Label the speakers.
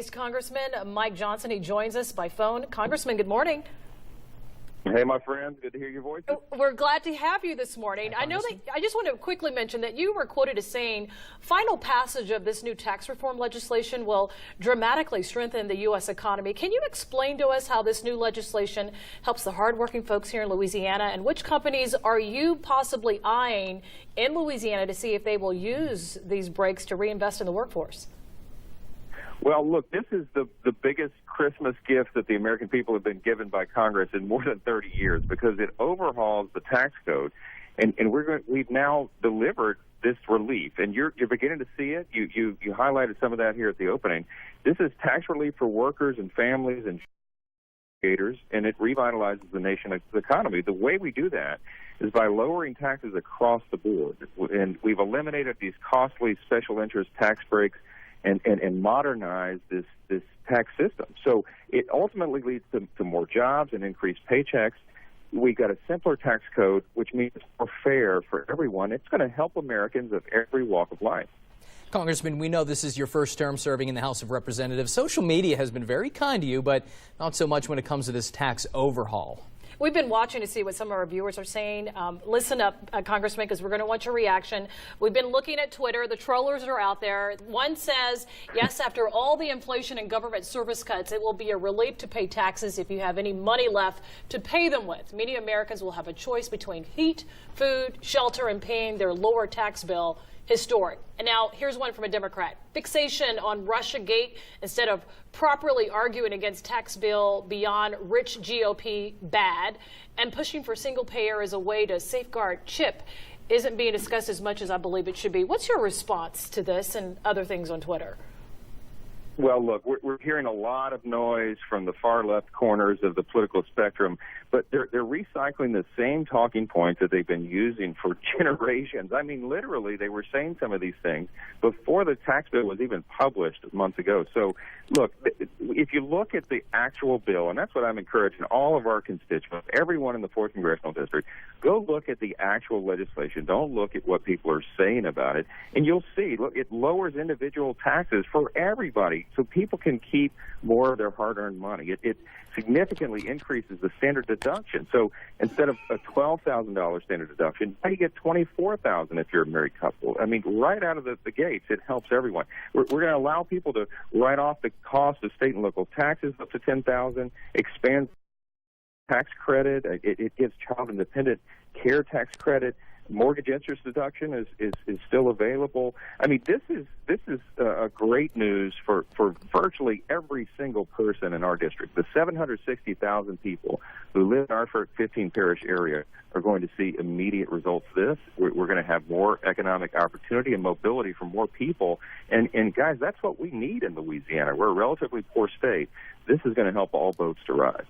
Speaker 1: Congressman Mike Johnson, he joins us by phone. Congressman, good morning.
Speaker 2: Hey, my friends, good to hear your voice.
Speaker 1: We're glad to have you this morning. I know that I just want to quickly mention that you were quoted as saying final passage of this new tax reform legislation will dramatically strengthen the U.S. economy. Can you explain to us how this new legislation helps the hardworking folks here in Louisiana, and which companies are you possibly eyeing in Louisiana to see if they will use these breaks to reinvest in the workforce?
Speaker 2: Well, look, this is the biggest Christmas gift that the American people have been given by Congress in more than 30 years, because it overhauls the tax code, and we've now delivered this relief, and you're beginning to see it. You highlighted some of that here at the opening. This is tax relief for workers and families and creators, and it revitalizes the nation's economy. The way we do that is by lowering taxes across the board, and we've eliminated these costly special interest tax breaks and modernize this tax system. So it ultimately leads to more jobs and increased paychecks. We've got a simpler tax code, which means it's more fair for everyone. It's going to help Americans of every walk of life.
Speaker 3: Congressman, we know this is your first term serving in the House of Representatives. Social media has been very kind to you, but not so much when it comes to this tax overhaul.
Speaker 1: We've been watching to see what some of our viewers are saying. Listen up, Congressman, because we're going to want your reaction. We've been looking at Twitter. The trollers are out there. One says, yes, after all the inflation and government service cuts, it will be a relief to pay taxes if you have any money left to pay them with. Many Americans will have a choice between heat, food, shelter, and paying their lower tax bill. Historic. And now here's one from a Democrat. Fixation on Russiagate instead of properly arguing against tax bill beyond rich GOP bad, and pushing for single payer as a way to safeguard CHIP isn't being discussed as much as I believe it should be. What's your response to this and other things on Twitter?
Speaker 2: Well, look, we're hearing a lot of noise from the far left corners of the political spectrum, but they're recycling the same talking points that they've been using for generations. I mean, literally, they were saying some of these things before the tax bill was even published months ago. So, look, if you look at the actual bill, and that's what I'm encouraging all of our constituents, everyone in the 4th Congressional District, go look at the actual legislation. Don't look at what people are saying about it, and you'll see, look, it lowers individual taxes for everybody, so people can keep more of their hard-earned money. It significantly increases the standard deduction. So instead of a $12,000 standard deduction, now you get $24,000 if you're a married couple. I mean, right out of the gates, it helps everyone. We're going to allow people to write off the cost of state and local taxes up to $10,000, expand tax credit. It gives child independent care tax credit. Mortgage interest deduction is still available. I mean, this is a great news for virtually every single person in our district. The 760,000 people who live in our 15 parish area are going to see immediate results of this. We're going to have more economic opportunity and mobility for more people. And guys, that's what we need in Louisiana. We're a relatively poor state. This is going to help all boats to rise.